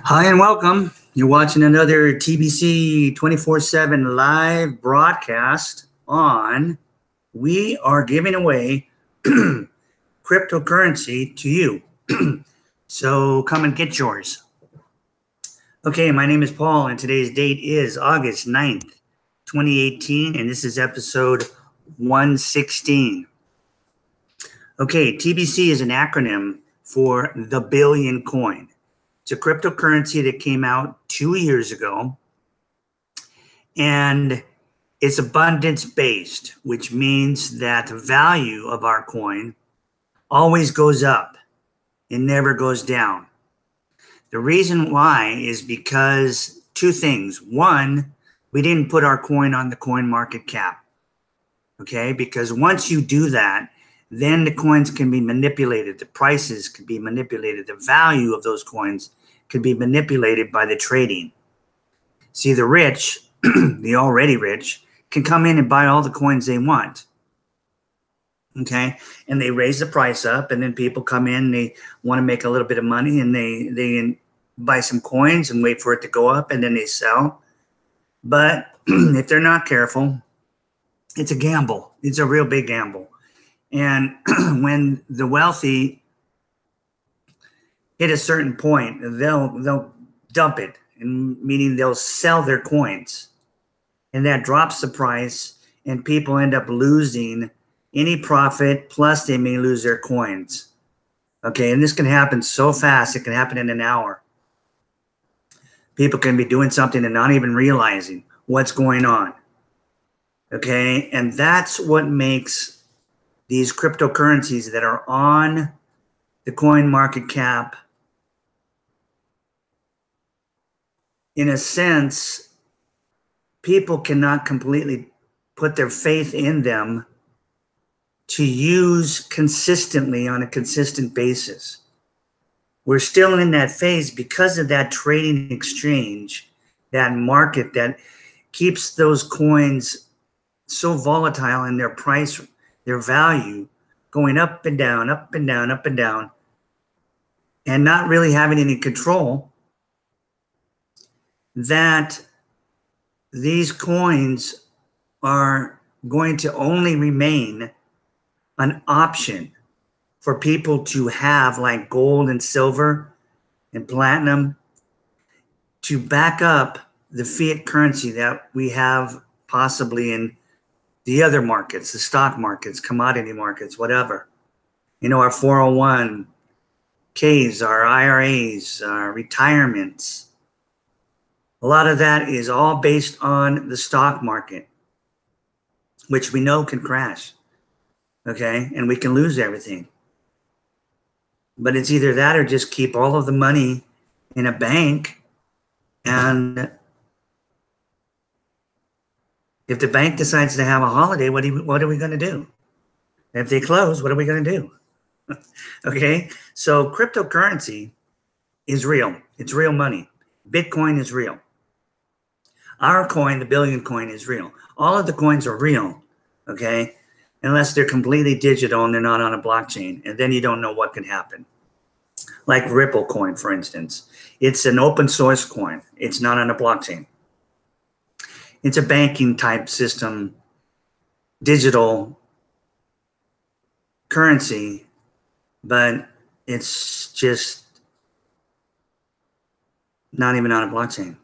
Hi and welcome. You're watching another TBC 24/7 live broadcast on we are giving away cryptocurrency to you. So come and get yours. Okay, my name is Paul and today's date is August 9th, 2018, and this is episode 116. Okay, TBC is an acronym for the Billion Coin. It's a cryptocurrency that came out 2 years ago, and it's abundance-based, which means that the value of our coin always goes up. It never goes down. The reason why is because two things. One, we didn't put our coin on the coin market cap, okay? Because once you do that, then the coins can be manipulated. The prices can be manipulated. The value of those coins can be manipulated by the trading. See, the rich, the already rich, can come in and buy all the coins they want. Okay? And they raise the price up, and then people come in, they want to make a little bit of money, and they buy some coins and wait for it to go up, and then they sell. But if they're not careful, it's a gamble. It's a real big gamble. And when the wealthy hit a certain point, they'll dump it, meaning they'll sell their coins. And that drops the price, and people end up losing any profit, plus they may lose their coins. Okay, and this can happen so fast, it can happen in an hour. People can be doing something and not even realizing what's going on. Okay, and that's what makes these cryptocurrencies that are on the coin market cap, in a sense, people cannot completely put their faith in them to use consistently on a consistent basis. We're still in that phase because of that trading exchange, that market that keeps those coins so volatile in their price, their value, going up and down, up and down, up and down, and not really having any control, that these coins are going to only remain an option for people to have, like gold and silver and platinum, to back up the fiat currency that we have possibly in the other markets, the stock markets, commodity markets, whatever. You know, our 401ks, our IRAs, our retirements. A lot of that is all based on the stock market, which we know can crash, okay? And we can lose everything. But it's either that or just keep all of the money in a bank, and if the bank decides to have a holiday, what are we going to do? If they close, what are we going to do? Okay, so cryptocurrency is real. It's real money. Bitcoin is real. Our coin, the Billion Coin, is real. All of the coins are real, okay, unless they're completely digital and they're not on a blockchain, and then you don't know what can happen. Like Ripple coin, for instance. It's an open source coin. It's not on a blockchain. It's a banking type system, digital currency, but it's just not even on a blockchain.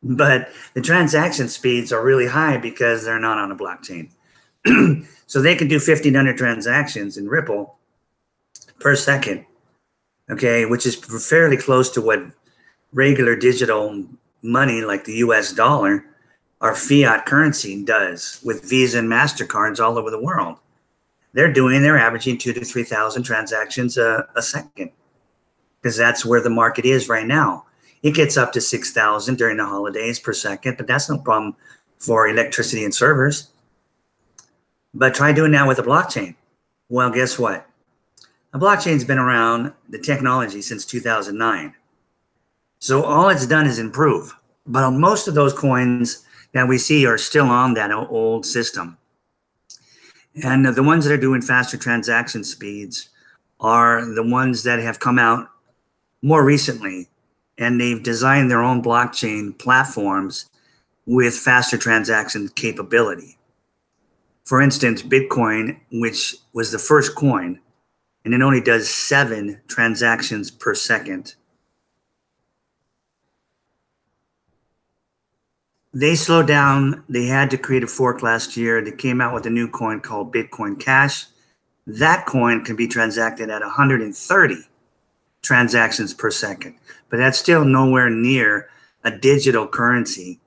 But the transaction speeds are really high because they're not on a blockchain. So they can do 1,500 transactions in Ripple per second, okay, which is fairly close to what regular digital money like the US dollar, our fiat currency, does with Visa and MasterCards all over the world. They're averaging 2,000 to 3,000 transactions a second, because that's where the market is right now. It gets up to 6,000 during the holidays per second, but that's no problem for electricity and servers. But try doing that with a blockchain. Well, guess what? A blockchain's been around, the technology, since 2009. So all it's done is improve. But most of those coins that we see are still on that old system. And the ones that are doing faster transaction speeds are the ones that have come out more recently, and they've designed their own blockchain platforms with faster transaction capability. For instance, Bitcoin, which was the first coin, and it only does 7 transactions per second. They slowed down. They had to create a fork last year. They came out with a new coin called Bitcoin Cash. That coin can be transacted at 130 transactions per second, but that's still nowhere near a digital currency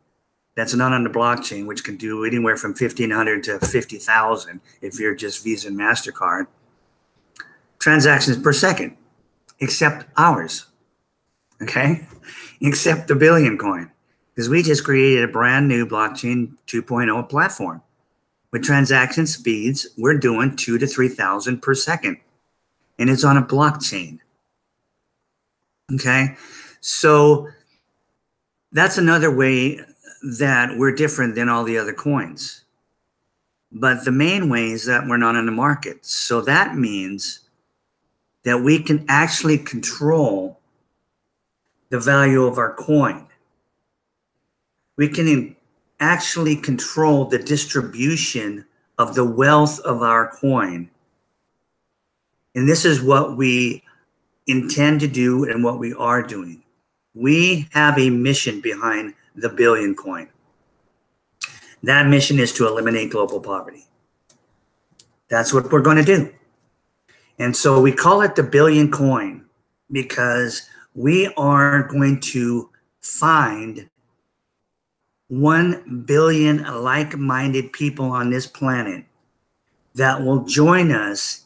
that's not on the blockchain, which can do anywhere from 1,500 to 50,000 if you're just Visa and MasterCard transactions per second, except ours, okay? Except the Billion coin, because we just created a brand new blockchain 2.0 platform. With transaction speeds, we're doing 2,000 to 3,000 per second, and it's on a blockchain. Okay, so that's another way that we're different than all the other coins. But the main way is that we're not on the market. So that means that we can actually control the value of our coin. We can actually control the distribution of the wealth of our coin. And this is what we intend to do and what we are doing. We have a mission behind the Billion coin. That mission is to eliminate global poverty. That's what we're going to do. And so we call it the Billion coin because we are going to find 1 billion like-minded people on this planet that will join us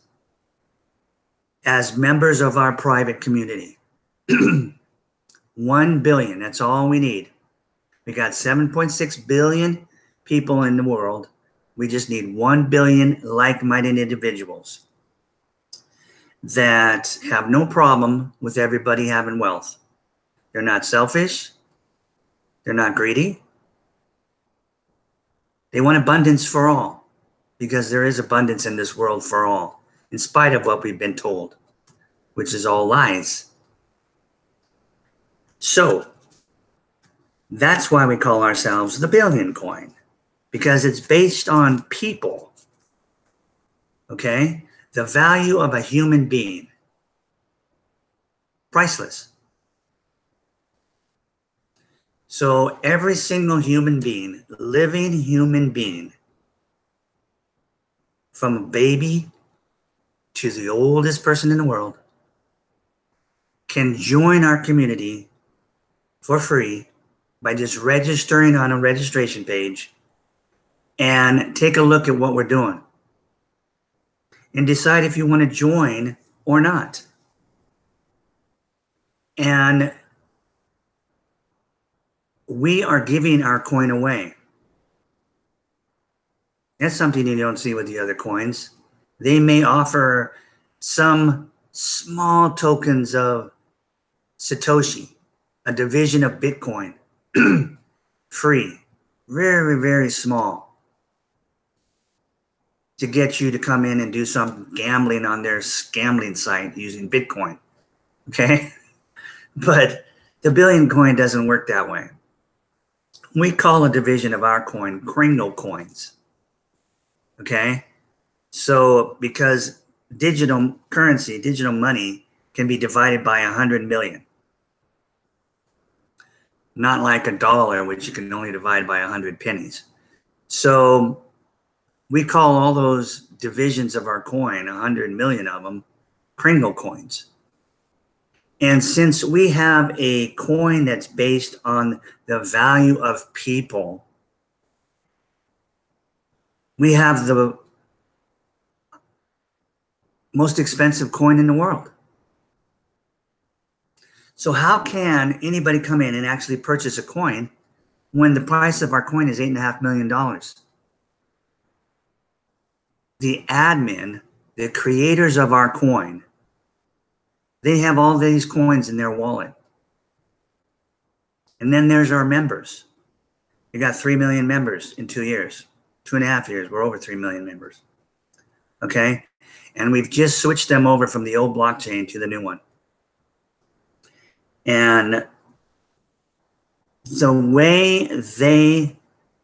as members of our private community. 1 billion, that's all we need. We got 7.6 billion people in the world. We just need 1 billion like-minded individuals that have no problem with everybody having wealth. They're not selfish. They're not greedy. They want abundance for all, because there is abundance in this world for all, in spite of what we've been told, which is all lies. So that's why we call ourselves the Billion coin, because it's based on people, okay? The value of a human being, priceless. So every single human being, living human being, from a baby to the oldest person in the world, can join our community for free by just registering on a registration page and take a look at what we're doing and decide if you want to join or not. And we are giving our coin away. That's something you don't see with the other coins. They may offer some small tokens of Satoshi, a division of Bitcoin, free, very, very small, to get you to come in and do some gambling on their gambling site using Bitcoin, okay? But the Billion coin doesn't work that way. We call a division of our coin Kringle coins, okay? So because digital currency, digital money can be divided by 100 million. Not like a dollar, which you can only divide by 100 pennies. So we call all those divisions of our coin, 100 million of them, Kringle coins. And since we have a coin that's based on the value of people, we have the most expensive coin in the world. So how can anybody come in and actually purchase a coin when the price of our coin is $8.5 million? The admin, the creators of our coin, they have all these coins in their wallet. And then there's our members. We got 3 million members in 2 years, 2.5 years. We're over 3 million members. Okay. And we've just switched them over from the old blockchain to the new one. And the way they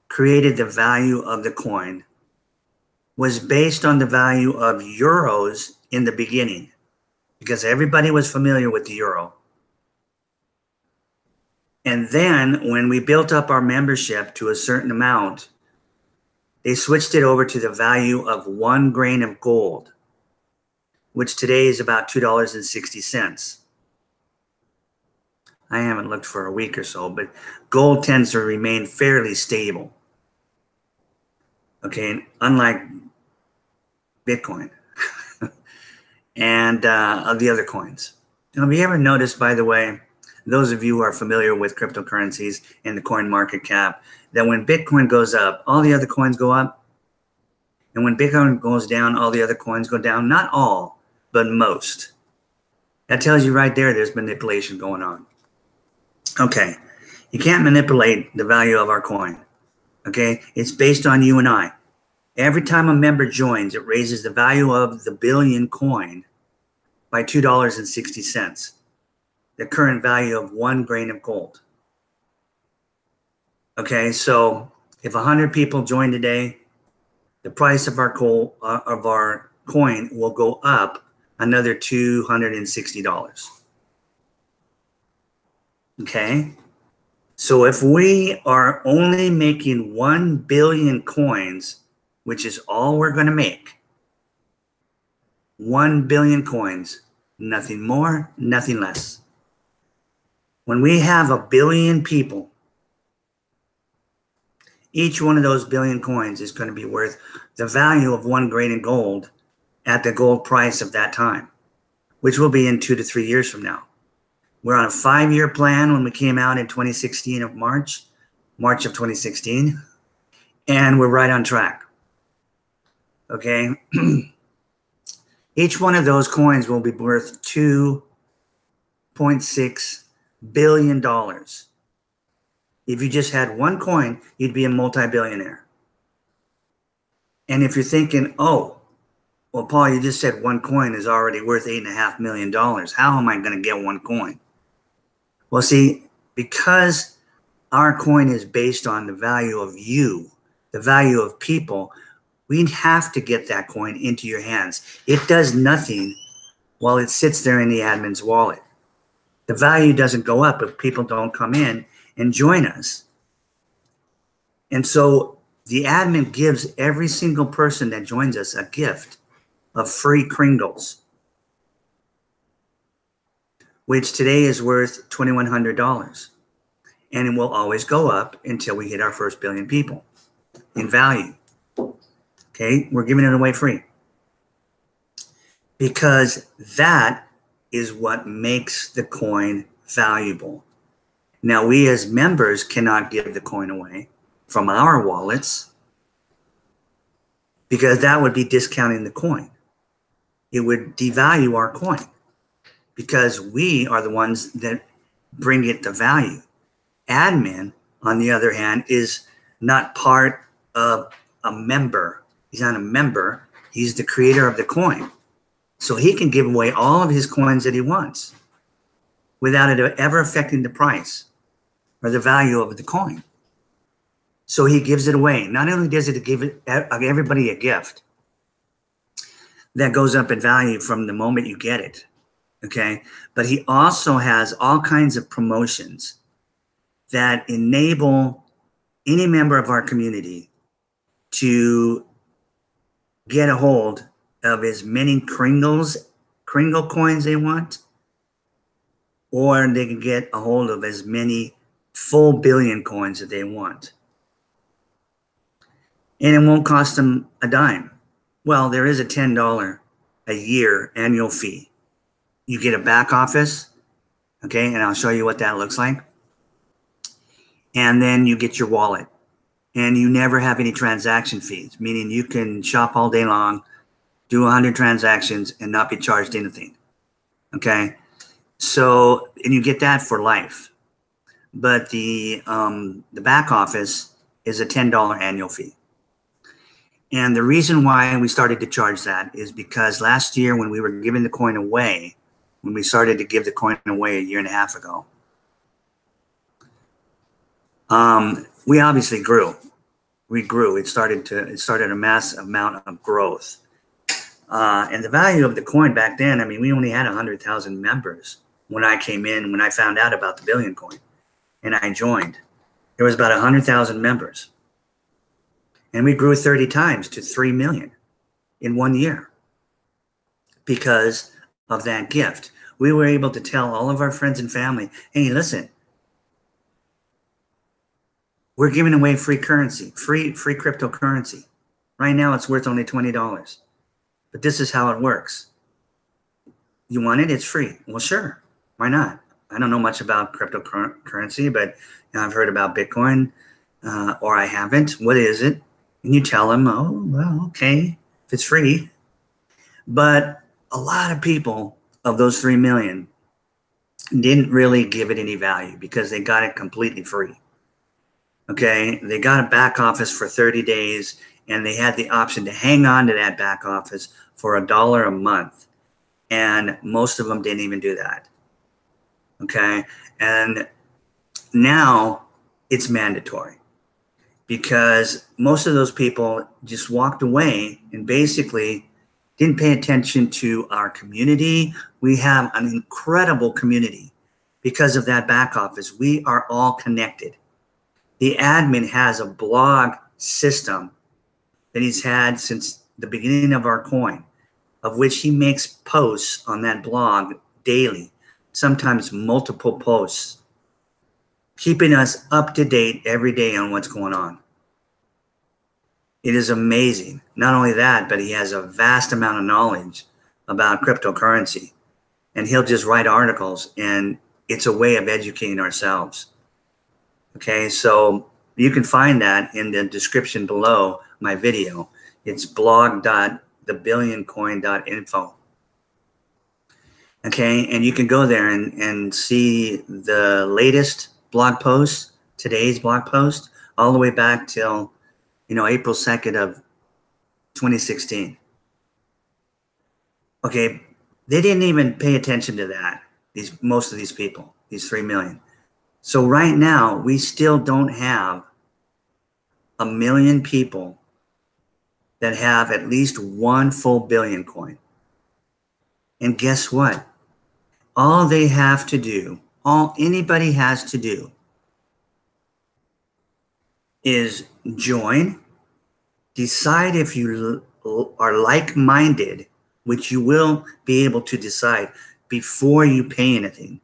created the value of the coin was based on the value of euros in the beginning, because everybody was familiar with the euro. And then when we built up our membership to a certain amount, they switched it over to the value of 1 grain of gold, which today is about $2.60. I haven't looked for a week or so, but gold tends to remain fairly stable. Okay, unlike Bitcoin and of the other coins. Now, have you ever noticed, by the way, those of you who are familiar with cryptocurrencies and the coin market cap, that when Bitcoin goes up, all the other coins go up? And when Bitcoin goes down, all the other coins go down? Not all, but most. That tells you right there there's manipulation going on. Okay, you can't manipulate the value of our coin. Okay, it's based on you and I. Every time a member joins, it raises the value of the billion coin by $2.60, the current value of 1 grain of gold. Okay, so if 100 people join today, the price of our coin will go up another $260. Okay, so if we are only making 1 billion coins, which is all we're going to make, 1 billion coins, nothing more, nothing less. When we have 1 billion people, each one of those billion coins is going to be worth the value of 1 grain of gold at the gold price of that time, which will be in 2 to 3 years from now. We're on a 5-year plan when we came out in 2016 of March of 2016, and we're right on track. Okay. Each one of those coins will be worth $2.6 billion. If you just had one coin, you'd be a multi-billionaire. And if you're thinking, oh, well, Paul, you just said one coin is already worth $8.5 million. How am I going to get one coin? Well, see, because our coin is based on the value of you, the value of people, we have to get that coin into your hands. It does nothing while it sits there in the admin's wallet. The value doesn't go up if people don't come in and join us. And so the admin gives every single person that joins us a gift of free Kringles, which today is worth $2,100. And it will always go up until we hit our first billion people in value. Okay, we're giving it away free. Because that is what makes the coin valuable. Now, we as members cannot give the coin away from our wallets because that would be discounting the coin. It would devalue our coin because we are the ones that bring it to value. Admin, on the other hand, is not part of a member. He's not a member. He's the creator of the coin. So he can give away all of his coins that he wants without it ever affecting the price or the value of the coin. So he gives it away. Not only does it give everybody a gift that goes up in value from the moment you get it, okay? But he also has all kinds of promotions that enable any member of our community to get a hold of as many Kringle coins they want, or they can get a hold of as many full billion coins that they want. And it won't cost them a dime. Well, there is a $10 a year annual fee. You get a back office, Okay, and I'll show you what that looks like. And then you get your wallet, and you never have any transaction fees, meaning you can shop all day long, do 100 transactions, and not be charged anything. Okay, so, and you get that for life. But the back office is a $10 annual fee. And the reason why we started to charge that is because last year when we were giving the coin away, when we started to give the coin away a year and a half ago, we obviously grew. We grew. It started a massive amount of growth. And the value of the coin back then, I mean, we only had 100,000 members when I came in, when I found out about the Billion coin and I joined. There was about 100,000 members. And we grew 30 times to 3 million in 1 year because of that gift. We were able to tell all of our friends and family, hey, listen, we're giving away free currency, free cryptocurrency. Right now, it's worth only $20. But this is how it works. You want it? It's free. Well, sure. Why not? I don't know much about cryptocurrency, but I've heard about Bitcoin, or I haven't. What is it? And you tell them, oh, well, okay, if it's free. But a lot of people of those 3 million didn't really give it any value because they got it completely free. Okay, they got a back office for 30 days and they had the option to hang on to that back office for $1 a month. And most of them didn't even do that. Okay, and now it's mandatory because most of those people just walked away and basically didn't pay attention to our community. We have an incredible community because of that back office. We are all connected. The admin has a blog system that he's had since the beginning of our coin, of which he makes posts on that blog daily, sometimes multiple posts, keeping us up to date every day on what's going on. It is amazing. Not only that, but he has a vast amount of knowledge about cryptocurrency. And he'll just write articles, and it's a way of educating ourselves. Okay, so you can find that in the description below my video. It's blog.thebillioncoin.info. Okay, and you can go there and see the latest blog post, today's blog post, all the way back till April 2nd of 2016. Okay, they didn't even pay attention to that, most of these people, these 3 million. So right now, we still don't have 1 million people that have at least one full billion coin. And guess what? All they have to do, all anybody has to do is join, decide if you are like-minded, which you will be able to decide before you pay anything.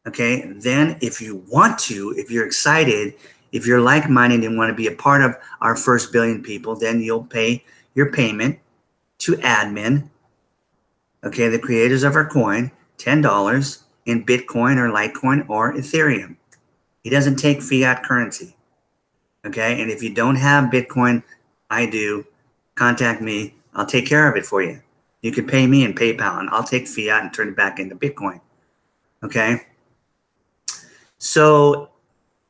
Okay, then if you want to, if you're excited, if you're like-minded and want to be a part of our first billion people, then you'll pay your payment to admin, okay, the creators of our coin, $10 in Bitcoin or Litecoin or Ethereum. He doesn't take fiat currency, okay? And if you don't have Bitcoin, I do, contact me. I'll take care of it for you. You can pay me in PayPal, and I'll take fiat and turn it back into Bitcoin, okay? So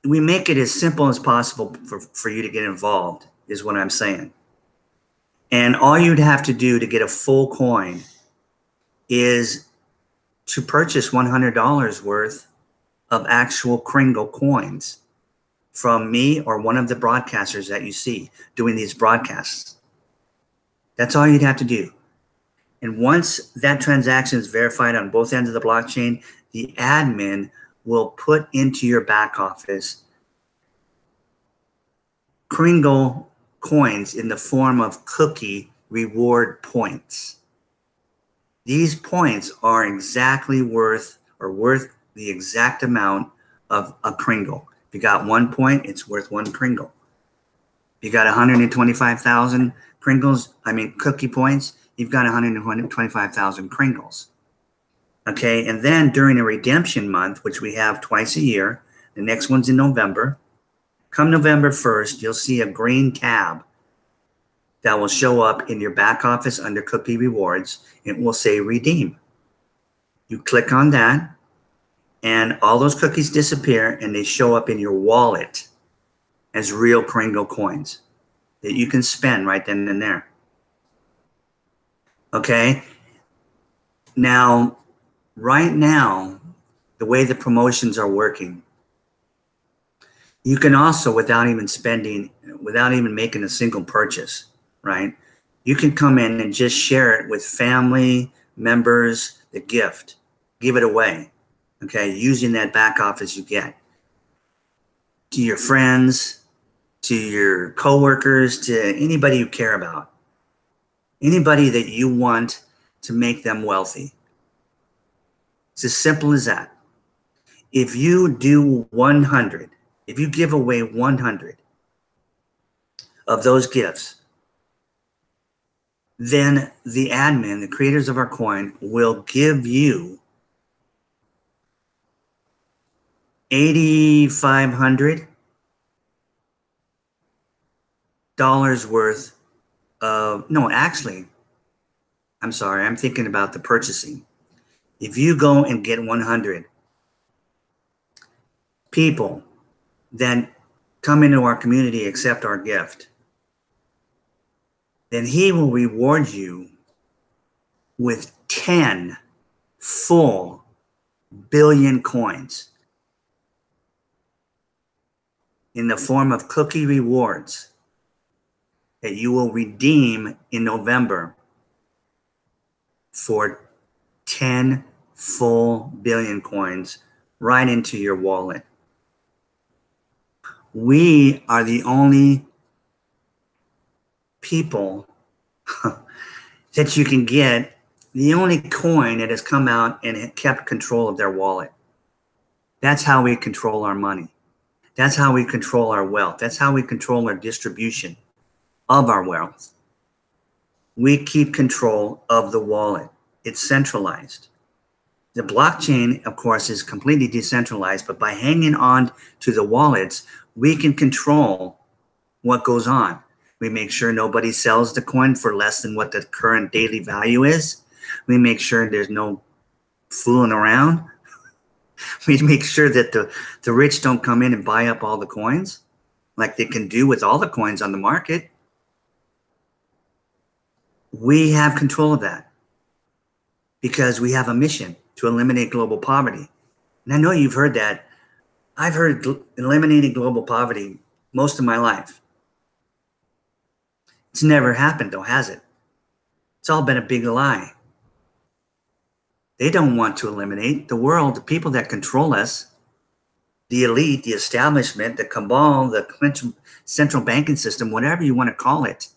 we make it as simple as possible for you to get involved, is what I'm saying. And all you'd have to do to get a full coin is to purchase $100 worth of actual Kringle coins from me or one of the broadcasters that you see doing these broadcasts. That's all you'd have to do. And once that transaction is verified on both ends of the blockchain, the admin will put into your back office Kringle coins in the form of cookie reward points. These points are exactly worth the exact amount of a Kringle. If you got 1 point, it's worth 1 Kringle. If you got 125,000 cookie points, you've got 125,000 Kringles. Okay, and then during a redemption month, which we have twice a year, the next one's in November. Come November 1st, you'll see a green tab that will show up in your back office under Cookie Rewards. It will say redeem. You click on that, and all those cookies disappear, and they show up in your wallet as real Kringle coins that you can spend right then and there. Okay? Now, right now, the way the promotions are working, you can also, without even making a single purchase, right? You can come in and just share it with family members, the gift, give it away, okay? Using that back office you get to your friends, to your coworkers, to anybody you care about, anybody that you want to make them wealthy. It's as simple as that. If you do 100, if you give away 100 of those gifts, then the admin, the creators of our coin, will give you $8,500 worth of, no, actually, I'm sorry, I'm thinking about the purchasing. If you go and get 100 people that come into our community, accept our gift, then he will reward you with 10 full billion coins in the form of cookie rewards that you will redeem in November for 10 full billion coins right into your wallet. We are the only people that you can get, the only coin that has come out and kept control of their wallet. That's how we control our money. That's how we control our wealth. That's how we control our distribution of our wealth. We keep control of the wallet. It's centralized. The blockchain, of course, is completely decentralized, but by hanging on to the wallets, we can control what goes on. We make sure nobody sells the coin for less than what the current daily value is. We make sure there's no fooling around. We make sure that the rich don't come in and buy up all the coins like they can do with all the coins on the market. We have control of that because we have a mission to eliminate global poverty. And I know you've heard that. I've heard eliminating global poverty most of my life. It's never happened though, has it? It's all been a big lie. They don't want to eliminate the world, the people that control us, the elite, the establishment, the cabal, the central banking system, whatever you want to call it.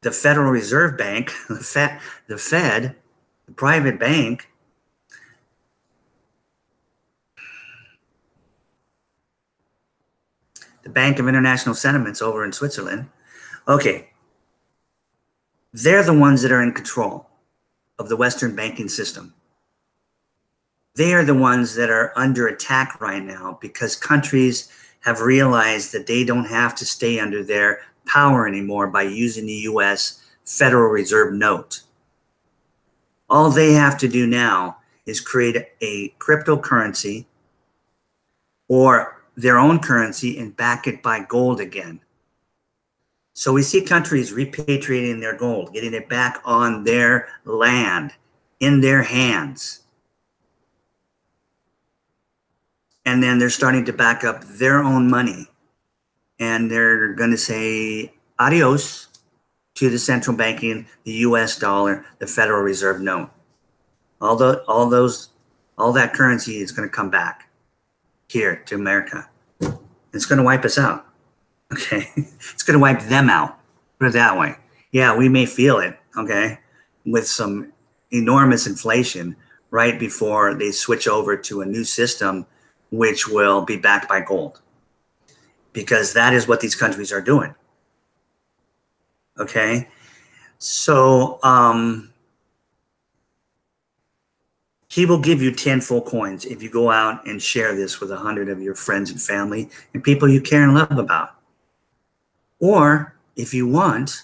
The Federal Reserve Bank, the Fed, the private bank. The Bank of International Settlements over in Switzerland. Okay. They're the ones that are in control of the Western banking system. They are the ones that are under attack right now because countries have realized that they don't have to stay under their power anymore by using the US Federal Reserve note. All they have to do now is create a cryptocurrency or their own currency and back it by gold again. So we see countries repatriating their gold, getting it back on their land, in their hands. And then they're starting to back up their own money. And they're going to say adios to the central banking, the US dollar, the Federal Reserve note. All that currency is going to come back here to America. It's going to wipe us out. Okay, it's going to wipe them out. Put it that way. Yeah, we may feel it, okay, with some enormous inflation right before they switch over to a new system, which will be backed by gold, because that is what these countries are doing. Okay, so He will give you 10 full coins if you go out and share this with 100 of your friends and family and people you care and love about. Or if you want,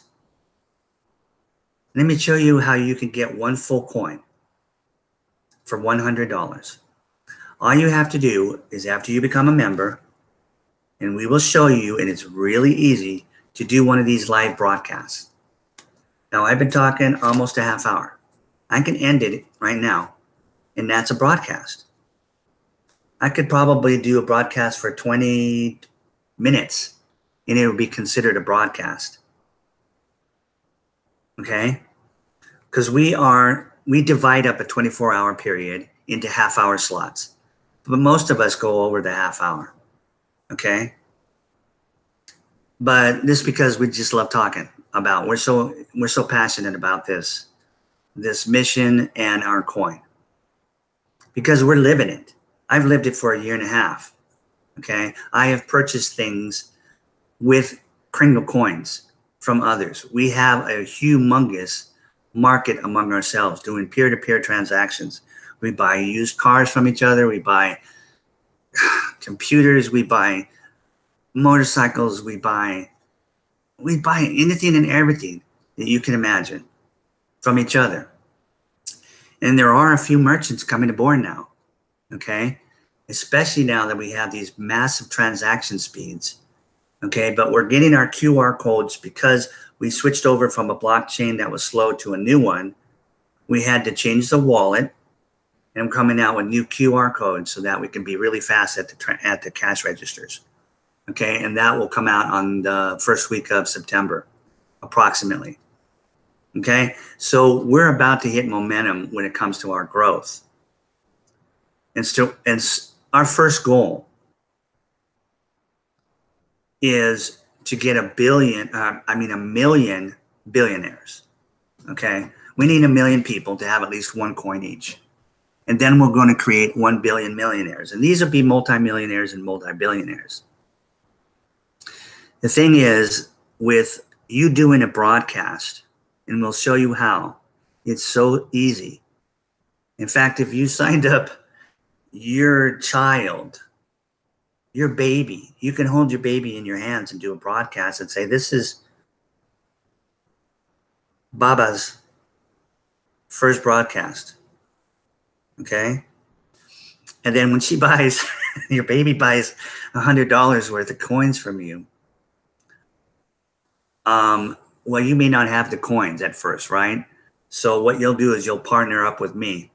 let me show you how you can get one full coin for $100. All you have to do is, after you become a member, and we will show you, and it's really easy to do one of these live broadcasts. Now, I've been talking almost a half hour. I can end it right now, and that's a broadcast. I could probably do a broadcast for 20 minutes, and it would be considered a broadcast. Okay? Because we divide up a 24-hour period into half-hour slots. But most of us go over the half hour. Okay? But this is because we just love talking about, we're so passionate about this mission and our coin. Because we're living it. I've lived it for a year and a half. Okay? I have purchased things with Kringle coins from others. We have a humongous market among ourselves doing peer-to-peer transactions. We buy used cars from each other. We buy computers. We buy motorcycles. We buy anything and everything that you can imagine from each other. And there are a few merchants coming aboard now, okay? Especially now that we have these massive transaction speeds, okay? But we're getting our QR codes because we switched over from a blockchain that was slow to a new one. We had to change the wallet, and I'm coming out with new QR codes so that we can be really fast at the cash registers, okay? And that will come out on the first week of September, approximately. Okay, so we're about to hit momentum when it comes to our growth. And our first goal is to get a million billionaires. Okay, we need 1 million people to have at least one coin each. And then we're going to create 1 billion millionaires. And these will be multimillionaires and multi-billionaires. The thing is, with you doing a broadcast, and we'll show you how. It's so easy. In fact, if you signed up your child, your baby, you can hold your baby in your hands and do a broadcast and say, this is Baba's first broadcast. Okay? And then when she buys, your baby buys $100 worth of coins from you, well, you may not have the coins at first, right? So what you'll do is you'll partner up with me,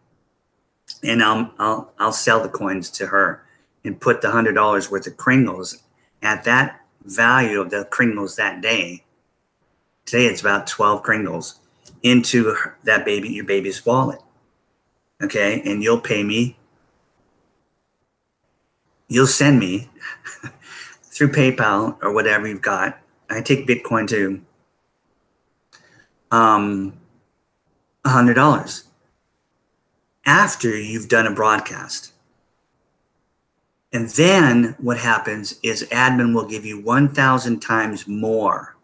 and I'll sell the coins to her and put the $100 worth of Kringles at that value of the Kringles that day. Today it's about 12 Kringles into your baby's wallet. Okay, and you'll pay me. You'll send me through PayPal or whatever you've got. I take Bitcoin too. $100 after you've done a broadcast. And then what happens is admin will give you 1,000 times more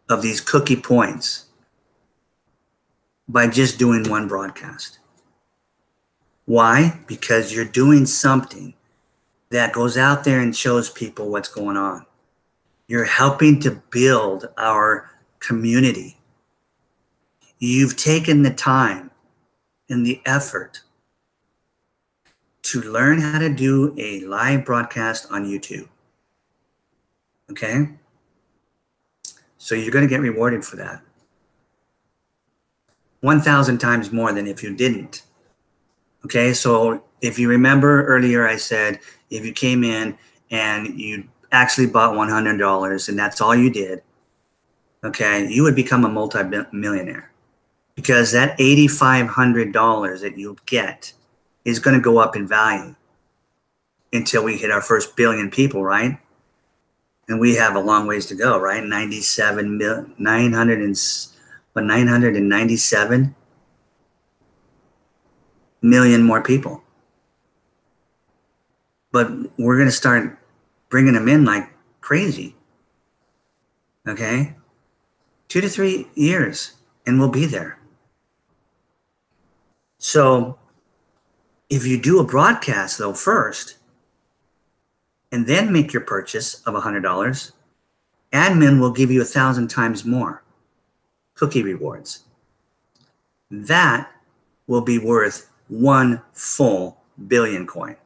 of these cookie points by just doing one broadcast. Why? Because you're doing something that goes out there and shows people what's going on. You're helping to build our community. You've taken the time and the effort to learn how to do a live broadcast on YouTube. Okay? So you're going to get rewarded for that. 1,000 times more than if you didn't. Okay? So if you remember earlier, I said if you came in and you actually bought $100 and that's all you did, okay, you would become a multi-millionaire, because that $8,500 that you'll get is going to go up in value until we hit our first billion people, right? And we have a long ways to go, right? 997 million more people. But we're going to start bringing them in like crazy. Okay? 2 to 3 years, and we'll be there. So if you do a broadcast though first, and then make your purchase of $100, admin will give you 1,000 times more cookie rewards. That will be worth 1 full billion coin.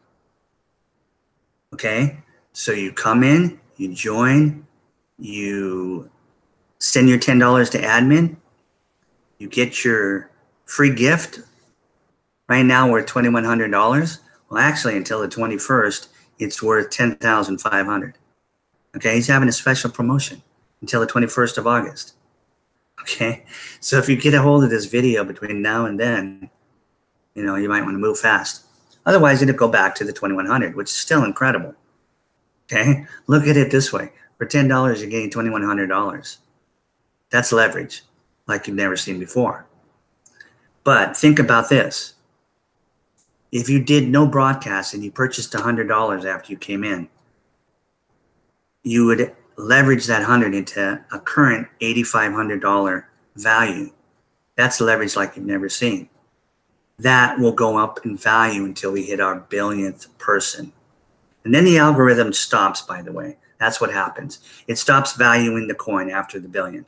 Okay, so you come in, you join, you send your $10 to admin, you get your free gift. Right now we're at $2,100. Well, actually, until the 21st, it's worth $10,500. Okay, he's having a special promotion until the 21st of August. Okay, so if you get a hold of this video between now and then, you might want to move fast. Otherwise, it'll go back to the 2,100, which is still incredible. Okay, look at it this way: for $10, you're getting $2,100. That's leverage, like you've never seen before. But think about this: if you did no broadcast and you purchased $100 after you came in, you would leverage that 100 into a current $8,500 value. That's leverage like you've never seen. That will go up in value until we hit our billionth person. And then the algorithm stops, by the way. That's what happens. It stops valuing the coin after the billion.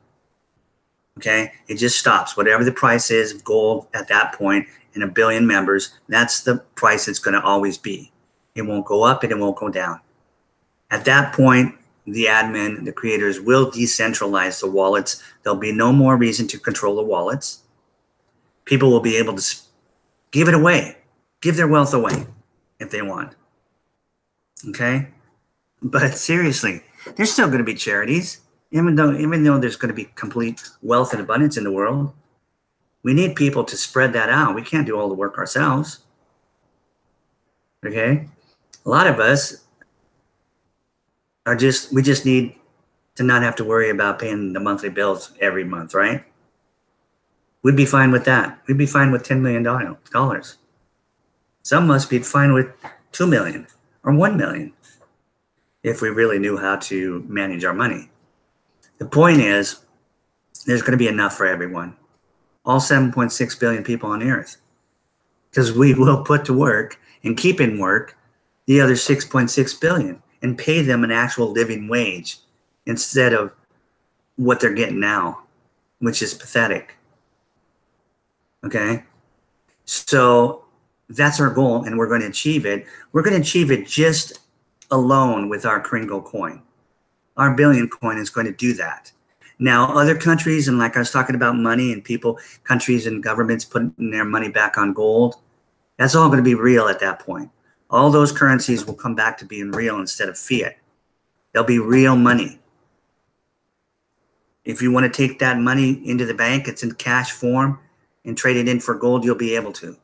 Okay? It just stops. Whatever the price is of gold at that point in 1 billion members, that's the price it's going to always be. It won't go up and it won't go down. At that point, the admin, the creators will decentralize the wallets. There'll be no more reason to control the wallets. People will be able to give it away, give their wealth away if they want. Okay? But seriously, there's still going to be charities, even though there's going to be complete wealth and abundance in the world. We need people to spread that out. We can't do all the work ourselves. Okay? A lot of us we just need to not have to worry about paying the monthly bills every month, right? We'd be fine with that. We'd be fine with $10 million. Some must be fine with 2 million or 1 million if we really knew how to manage our money. The point is, there's going to be enough for everyone. All 7.6 billion people on the earth. Because we will put to work and keep in work the other 6.6 billion and pay them an actual living wage instead of what they're getting now, which is pathetic. Okay? So that's our goal, and we're going to achieve it. We're going to achieve it just alone with our Kringle coin. Our billion coin is going to do that. Now, other countries, and like I was talking about money and people, countries and governments putting their money back on gold, that's all going to be real at that point. All those currencies will come back to being real instead of fiat. They'll be real money. If you want to take that money into the bank, it's in cash form, and trade it in for gold, you'll be able to.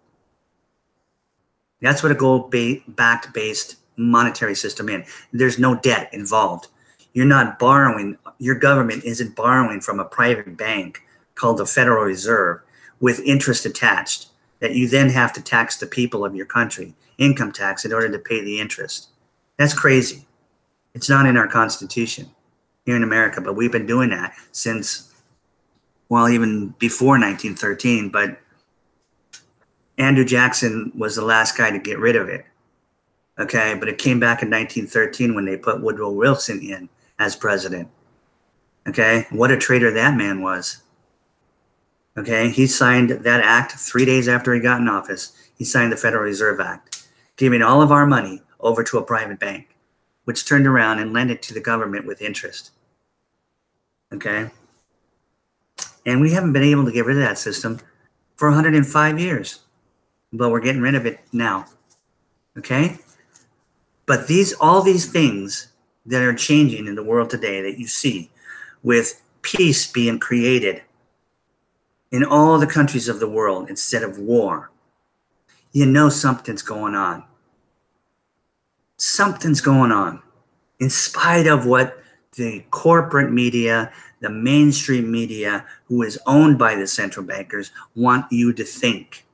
That's what a gold-backed based monetary system is. There's no debt involved. You're not borrowing. Your government isn't borrowing from a private bank called the Federal Reserve with interest attached that you then have to tax the people of your country, income tax, in order to pay the interest. That's crazy. It's not in our Constitution here in America, but we've been doing that since, well, even before 1913, but Andrew Jackson was the last guy to get rid of it. Okay, but it came back in 1913 when they put Woodrow Wilson in as president. Okay, what a traitor that man was. Okay, he signed that act 3 days after he got in office. He signed the Federal Reserve Act, giving all of our money over to a private bank, which turned around and lent it to the government with interest. Okay, and we haven't been able to get rid of that system for 105 years, but we're getting rid of it now. Okay, but all these things that are changing in the world today that you see, with peace being created in all the countries of the world instead of war, you know something's going on. Something's going on. In spite of what the corporate media, the mainstream media, who is owned by the central bankers, want you to think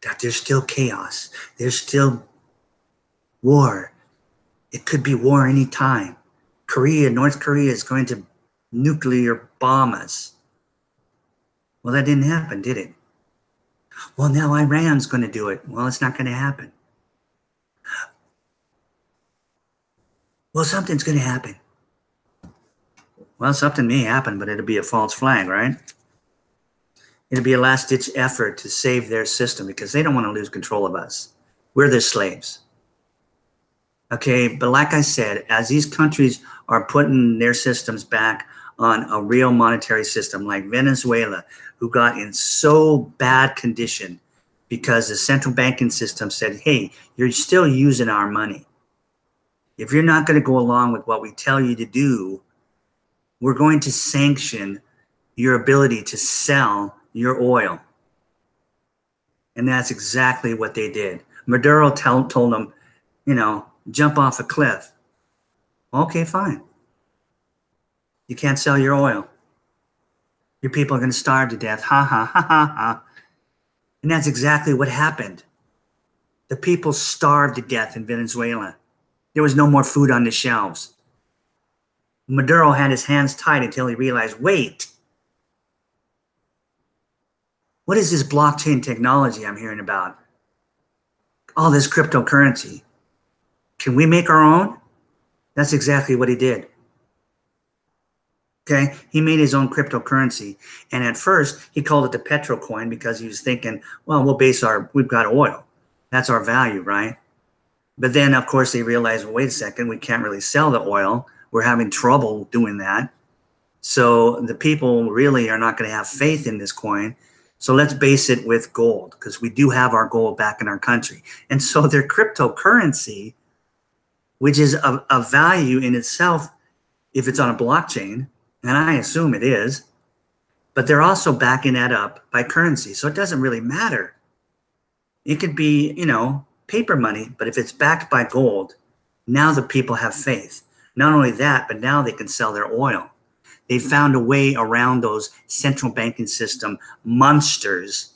that there's still chaos. There's still war. It could be war anytime. North Korea is going to nuclear bomb us. Well, that didn't happen, did it? Well, now Iran's going to do it. Well, it's not going to happen. Well, something's going to happen. Well, something may happen, but it'll be a false flag, right? It'll be a last-ditch effort to save their system because they don't want to lose control of us. We're their slaves. Okay, but like I said, as these countries are putting their systems back on a real monetary system, like Venezuela, who got in so bad condition because the central banking system said, hey, you're still using our money. If you're not going to go along with what we tell you to do, we're going to sanction your ability to sell your oil. And that's exactly what they did. Maduro told them, you know, jump off a cliff. Okay, fine. You can't sell your oil. Your people are going to starve to death. Ha, ha, ha, ha, ha. And that's exactly what happened. The people starved to death in Venezuela. There was no more food on the shelves. Maduro had his hands tied until he realized, wait, what is this blockchain technology I'm hearing about? All this cryptocurrency. Can we make our own? That's exactly what he did. Okay, he made his own cryptocurrency. And at first, he called it the petro coin because he was thinking, well, we've got oil. That's our value, right? But then, of course, they realized, well, wait a second, we can't really sell the oil. We're having trouble doing that. So the people really are not going to have faith in this coin. So let's base it with gold because we do have our gold back in our country. And so their cryptocurrency, which is a value in itself if it's on a blockchain, and I assume it is, but they're also backing that up by currency. So it doesn't really matter. It could be, you know, paper money, but if it's backed by gold, now the people have faith. Not only that, but now they can sell their oil. They found a way around those central banking system monsters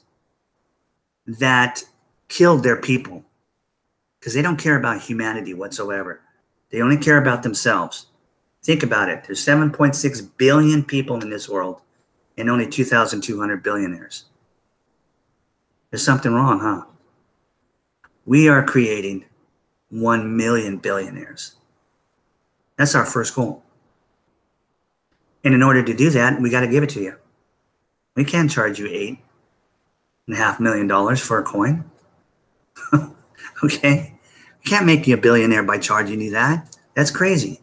that killed their people because they don't care about humanity whatsoever. They only care about themselves. Think about it. There's 7.6 billion people in this world and only 2,200 billionaires. There's something wrong, huh? We are creating 1 million billionaires. That's our first goal. And in order to do that, we got to give it to you. We can't charge you $8.5 million for a coin. Okay? We can't make you a billionaire by charging you that. That's crazy.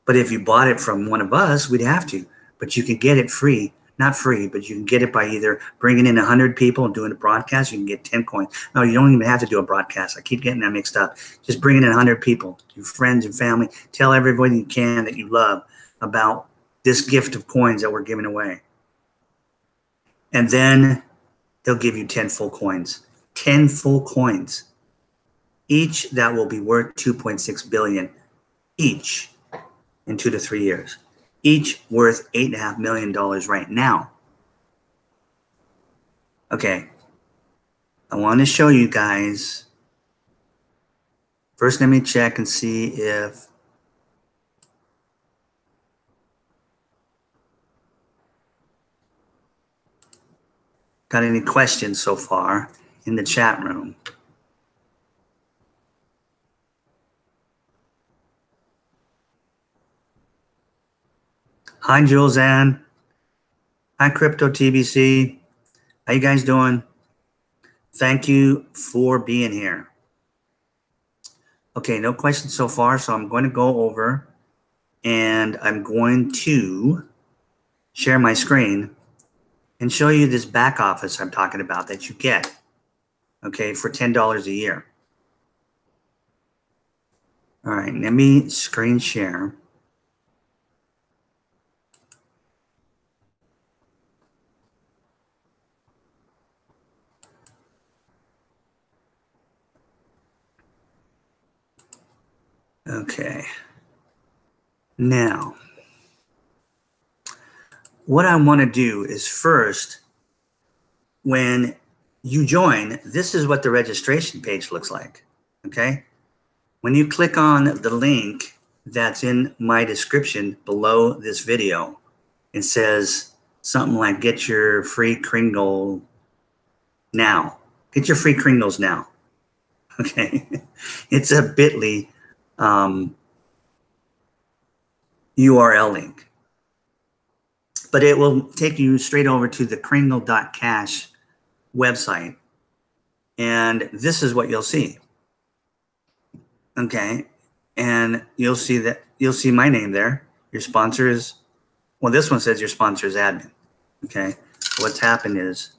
But if you bought it from one of us, we'd have to. But you can get it free. Not free, but you can get it by either bringing in 100 people and doing a broadcast. You can get 10 coins. No, you don't even have to do a broadcast. I keep getting that mixed up. Just bring in 100 people, your friends and family. Tell everybody you can that you love about this gift of coins that we're giving away. And then they'll give you 10 full coins. 10 full coins. Each that will be worth $2.6 billion each in 2 to 3 years. Each worth $8.5 million right now. Okay. I want to show you guys. First, let me check and see if got any questions so far in the chat room. Hi, Jules Ann. Hi, Crypto TBC. How you guys doing? Thank you for being here. Okay, no questions so far, so I'm going to go over and I'm going to share my screen and show you this back office I'm talking about that you get, okay, for $10 a year. All right, let me screen share. Okay. Now, what I want to do is first, when you join, this is what the registration page looks like, okay? When you click on the link that's in my description below this video, it says something like get your free Kringle now. Get your free Kringles now. Okay. It's a bit.ly URL link. But it will take you straight over to the Kringle.Cash website. And this is what you'll see. Okay. And you'll see my name there. Your sponsor is, well, this one says your sponsor is admin. Okay. What's happened is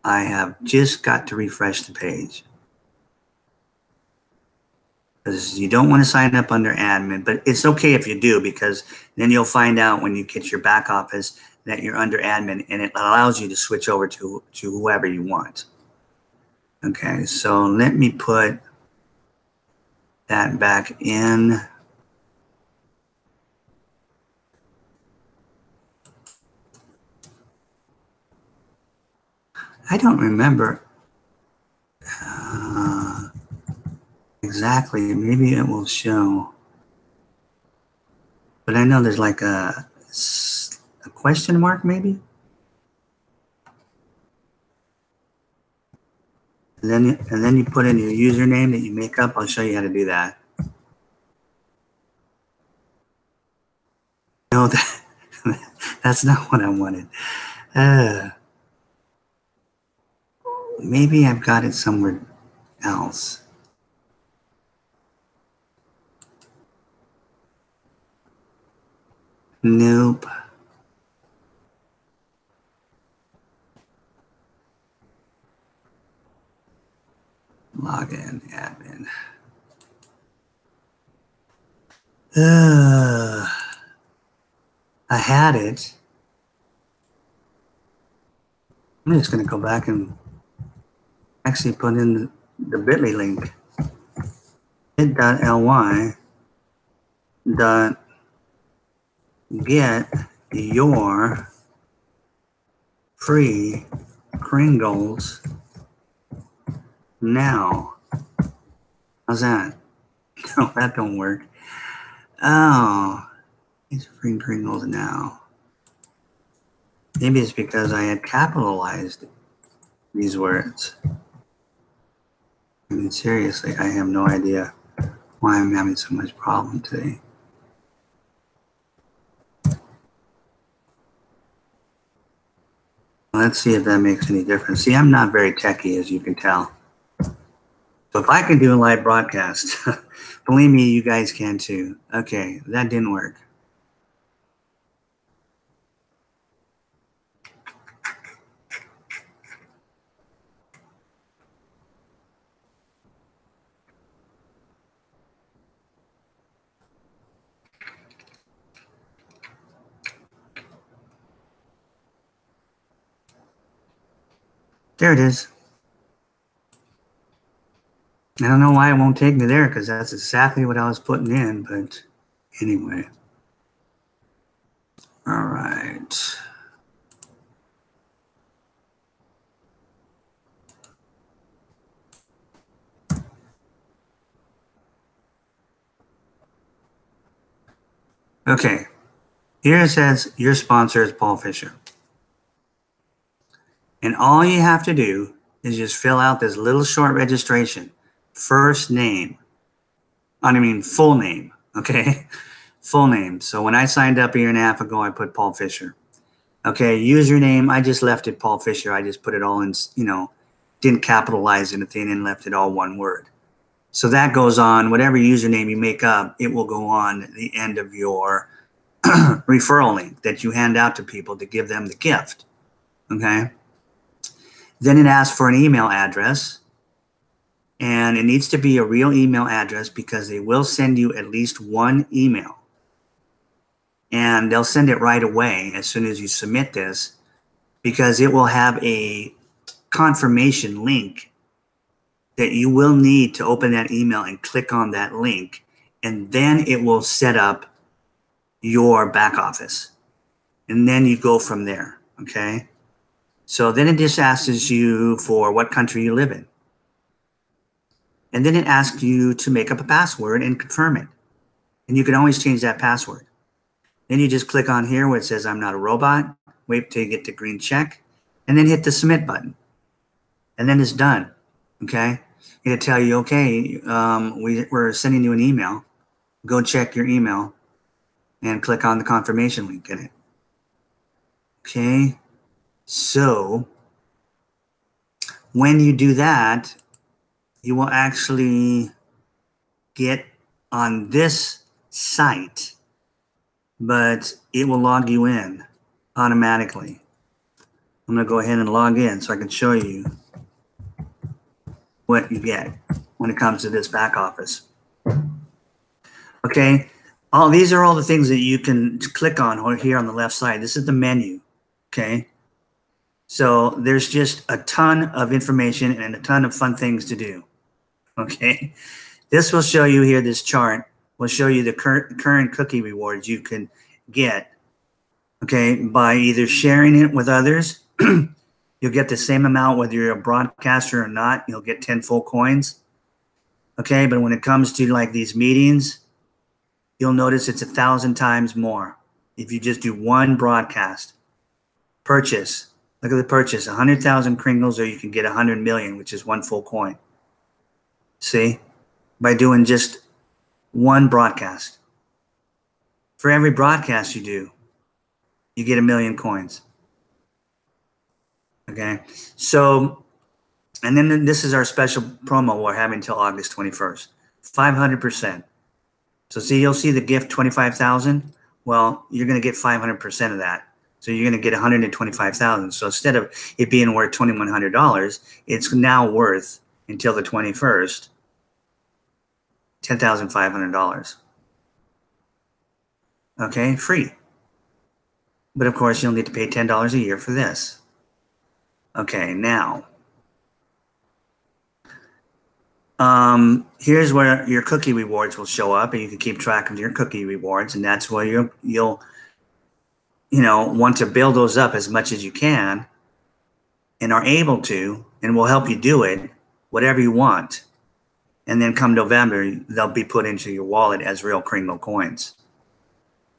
I have just got to refresh the page. Because you don't want to sign up under admin, but it's okay if you do, because then you'll find out when you get your back office that you're under admin, and it allows you to switch over to whoever you want. Okay, so let me put that back in. I don't remember exactly. Maybe it will show. But I know there's like a question mark maybe. And then you put in your username that you make up. I'll show you how to do that. No, that's not what I wanted. Maybe I've got it somewhere else. Nope. Login, admin. I had it. I'm just going to go back and actually put in the bit.ly link. bit.ly dot get your free Kringles now. How's that? No, that don't work. Oh, it's free Kringles now. Maybe it's because I had capitalized these words. I mean, seriously, I have no idea why I'm having so much problem today. Let's see if that makes any difference. See, I'm not very techy, as you can tell. So if I can do a live broadcast, believe me, you guys can too. Okay, that didn't work. There it is. I don't know why it won't take me there, because that's exactly what I was putting in, but anyway. All right. Okay. Here it says your sponsor is Paul Fisher. And all you have to do is just fill out this little short registration. First name. Full name. Okay. Full name. So when I signed up a year and a half ago, I put Paul Fisher. Okay. Username, I just left it Paul Fisher. I just put it all in, didn't capitalize anything and left it all one word. So that goes on. Whatever username you make up, it will go on at the end of your referral link that you hand out to people to give them the gift. Okay. Then it asks for an email address, and it needs to be a real email address, because they will send you at least one email, and they'll send it right away as soon as you submit this, because it will have a confirmation link that you will need to open that email and click on that link, and then it will set up your back office, and then you go from there. Okay. So then it just asks you for what country you live in. And then it asks you to make up a password and confirm it. And you can always change that password. Then you just click on here where it says I'm not a robot, wait till you get the green check, and then hit the submit button. and then it's done. Okay, it'll tell you, okay, we're sending you an email. Go check your email and click on the confirmation link in it. Okay, so when you do that, you will actually get on this site, but it will log you in automatically. I'm going to go ahead and log in so I can show you what you get when it comes to this back office. Okay, these are all the things that you can click on here on the left side. This is the menu. Okay, so there's just a ton of information and a ton of fun things to do. Okay, this will show you here, this chart will show you the current cookie rewards you can get, okay, by either sharing it with others. You'll get the same amount whether you're a broadcaster or not. You'll get 10 full coins. Okay, but when it comes to like these meetings, you'll notice it's 1,000 times more if you just do one broadcast. Purchase. Look at the purchase. 100,000 Kringles, or you can get 100 million, which is one full coin. See? By doing just one broadcast. For every broadcast you do, you get 1 million coins. Okay? So, and then this is our special promo we're having until August 21st. 500%. So see, you'll see the gift 25,000. Well, you're going to get 500% of that. So you're going to get 125,000. So instead of it being worth $2,100, it's now worth, until the 21st, $10,500. Okay, free. But of course, you'll need to pay $10 a year for this. Okay, now, here's where your cookie rewards will show up, and you can keep track of your cookie rewards, and that's where you'll want to build those up as much as you can, and are able to, and we'll help you do it, whatever you want. And then come November, they'll be put into your wallet as real Kringle coins.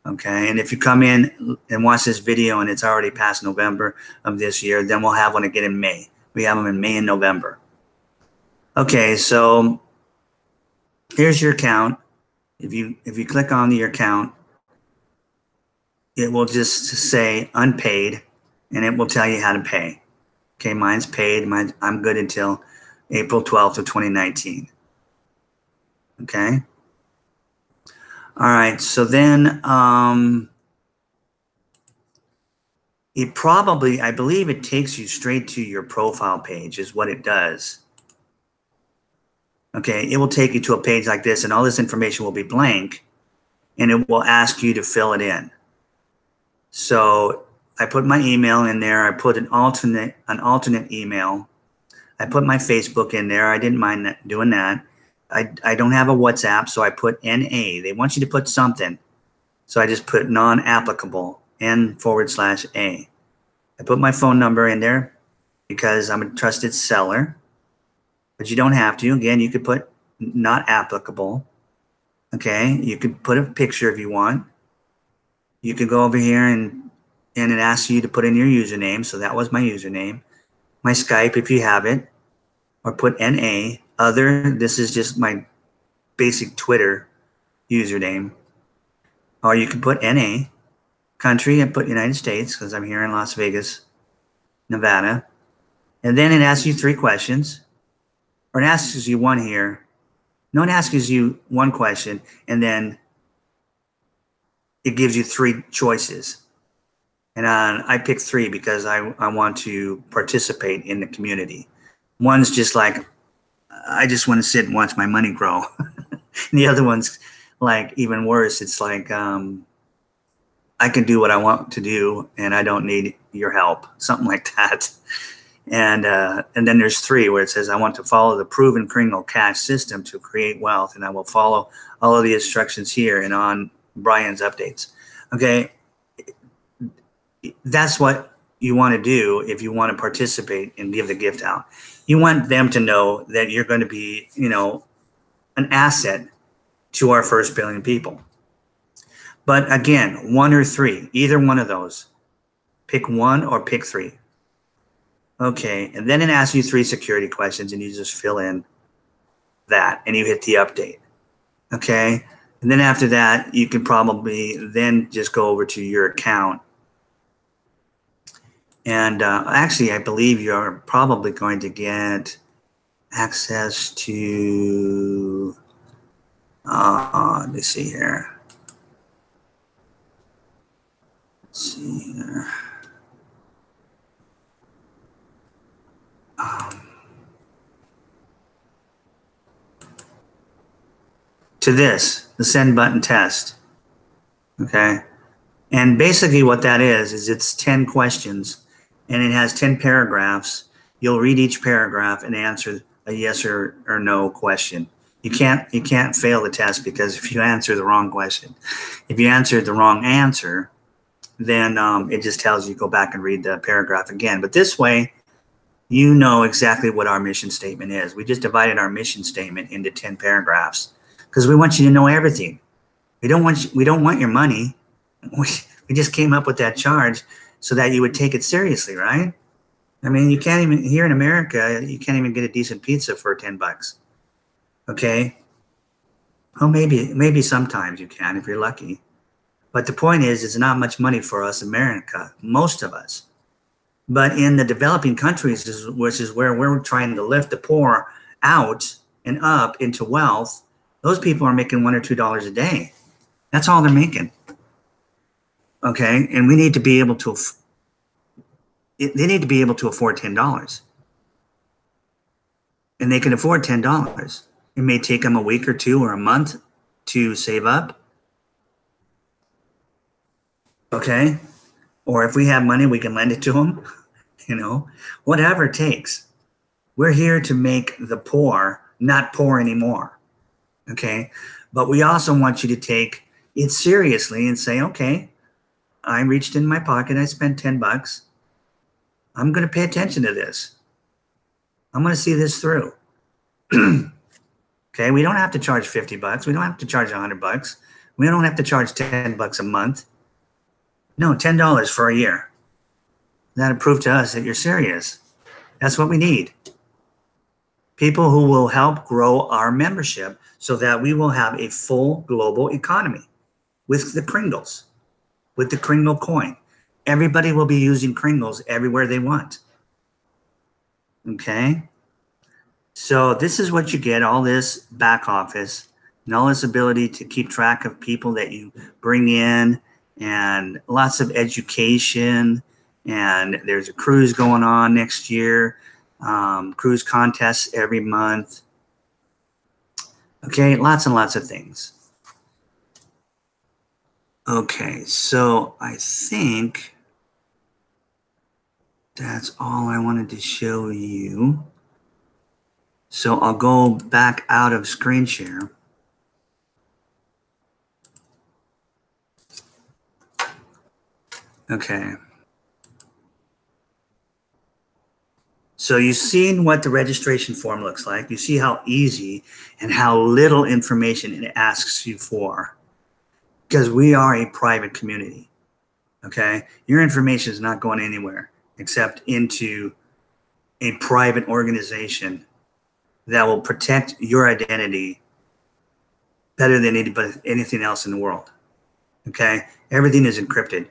Okay, and if you come in and watch this video and it's already past November of this year, then we'll have one again in May. We have them in May and November. Okay, so here's your account. If you click on your account, it will just say unpaid, and it will tell you how to pay. Okay, mine's paid. I'm good until April 12th of 2019. Okay. All right, so then it probably, I believe it takes you straight to your profile page is what it does. Okay, it will take you to a page like this, and all this information will be blank, and it will ask you to fill it in. So I put my email in there. I put an alternate email. I put my Facebook in there. I didn't mind doing that. I don't have a WhatsApp, so I put NA. They want you to put something. So I just put non-applicable, N/A. I put my phone number in there because I'm a trusted seller, but you don't have to. Again, you could put not applicable. Okay, you could put a picture if you want. You could go over here and it asks you to put in your username. So that was my username. My Skype if you have it, or put NA. Other, this is just my basic Twitter username. Or you can put NA, country, and put United States, because I'm here in Las Vegas, Nevada. And then it asks you 3 questions. Or it asks you one here. No, it asks you one question, and then it gives you 3 choices. And I picked 3 because I want to participate in the community. One's just like, I just want to sit and watch my money grow. And the other one's like even worse. It's like I can do what I want to do, and I don't need your help. Something like that. And then there's 3 where it says I want to follow the proven Kringle.Cash system to create wealth, and I will follow all of the instructions here and on Brian's updates. Okay, that's what you want to do if you want to participate and give the gift out. You want them to know that you're going to be, an asset to our first billion people. But again, 1 or 3, either one of those. Pick 1 or pick 3. Okay, and then it asks you 3 security questions, and you just fill in that, and you hit the update. Okay, and then after that, you can probably then just go over to your account. And actually, I believe you're probably going to get access to, let me see here. Let's see here. To this, the send button test. Okay. And basically what that is it's 10 questions and it has 10 paragraphs. You'll read each paragraph and answer a yes or no question. You can't fail the test, because if you answer the wrong question, if you answered the wrong answer, then it just tells you go back and read the paragraph again. But this way, you know exactly what our mission statement is. We just divided our mission statement into 10 paragraphs because we want you to know everything. We don't want your money. We just came up with that charge so that you would take it seriously, right? I mean, you can't even, here in America, you can't even get a decent pizza for 10 bucks. Okay? Well, maybe sometimes you can if you're lucky. But the point is, it's not much money for us in America, most of us. But in the developing countries, which is where we're trying to lift the poor out and up into wealth, those people are making $1 or $2 a day. That's all they're making. Okay, and we need to be able to. They need to be able to afford $10, and they can afford $10. It may take them a week or 2 or a month to save up. Okay, or if we have money, we can lend it to them. You know, whatever it takes. We're here to make the poor not poor anymore. Okay, but we also want you to take it seriously and say, okay, I reached in my pocket, I spent 10 bucks. I'm going to pay attention to this. I'm going to see this through. Okay, we don't have to charge 50 bucks. We don't have to charge 100 bucks. We don't have to charge 10 bucks a month. No, $10 for a year. That'll prove to us that you're serious. That's what we need. People who will help grow our membership so that we will have a full global economy with the Kringles, with the Kringle coin. Everybody will be using Kringles everywhere they want. Okay? So this is what you get, all this back office and all this ability to keep track of people that you bring in, and lots of education. And there's a cruise going on next year, cruise contests every month. Okay, lots and lots of things. Okay, so I think that's all I wanted to show you. So I'll go back out of screen share. Okay. So you've seen what the registration form looks like. You see how easy and how little information it asks you for, because we are a private community. Okay. Your information is not going anywhere except into a private organization that will protect your identity better than anything else in the world. Okay. Everything is encrypted.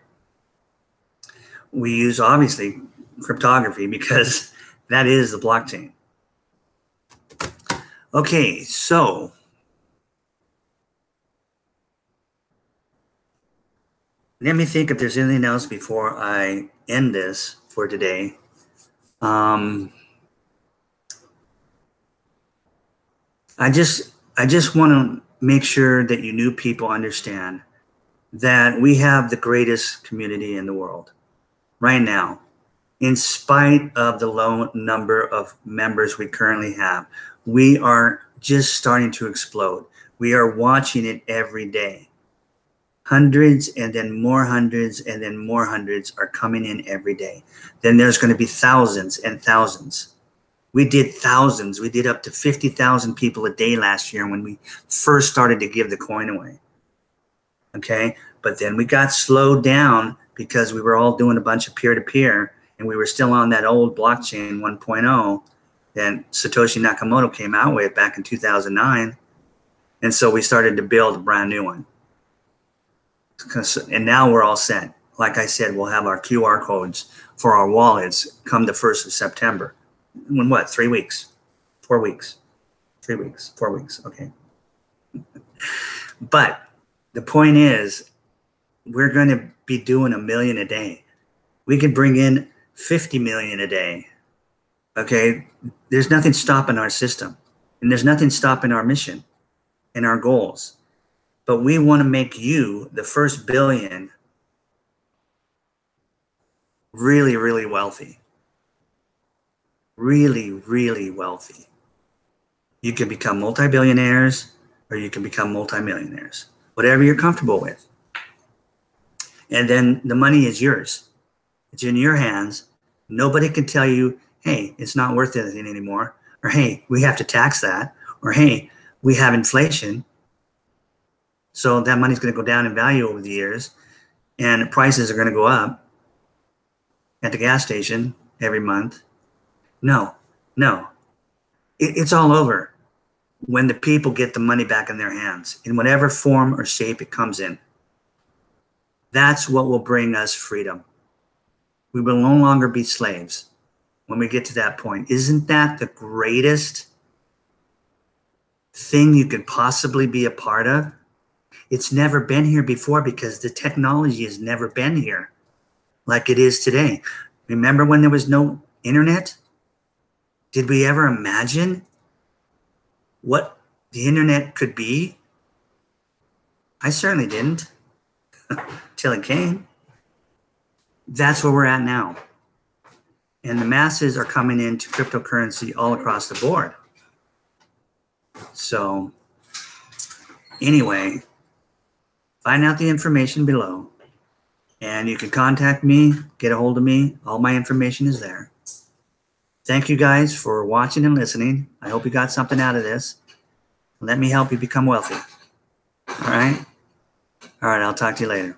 We use, obviously, cryptography because that is the blockchain. Okay, so let me think if there's anything else before I end this for today. I just want to make sure that you new people understand that we have the greatest community in the world right now. In spite of the low number of members we currently have, we are just starting to explode. We are watching it every day. Hundreds and then more hundreds and then more hundreds are coming in every day. Then there's going to be thousands and thousands. We did thousands. We did up to 50,000 people a day last year when we first started to give the coin away. Okay, but then we got slowed down because we were all doing a bunch of peer-to-peer, and we were still on that old blockchain 1.0 that Satoshi Nakamoto came out with back in 2009. And so we started to build a brand new one. And now we're all set. Like I said, we'll have our QR codes for our wallets come the 1st of September. In what, 3 weeks? 4 weeks? 3 weeks, 4 weeks, okay. But the point is, we're going to be doing 1 million a day. We could bring in 50 million a day. Okay, there's nothing stopping our system, and there's nothing stopping our mission and our goals. But we want to make you the first billion really, really wealthy. Really, really wealthy. You can become multi-billionaires or you can become multi-millionaires, whatever you're comfortable with. And then the money is yours. It's in your hands. Nobody can tell you, hey, it's not worth anything anymore. Or, hey, we have to tax that. Or, hey, we have inflation. So that money's going to go down in value over the years. And prices are going to go up at the gas station every month. No. It's all over when the people get the money back in their hands in whatever form or shape it comes in. That's what will bring us freedom. We will no longer be slaves when we get to that point. Isn't that the greatest thing you could possibly be a part of? It's never been here before because the technology has never been here like it is today. Remember when there was no internet? Did we ever imagine what the internet could be? I certainly didn't till it came. That's where we're at now. And the masses are coming into cryptocurrency all across the board. So anyway, find out the information below. And you can contact me, get a hold of me. All my information is there. Thank you guys for watching and listening. I hope you got something out of this. Let me help you become wealthy. All right? All right, I'll talk to you later.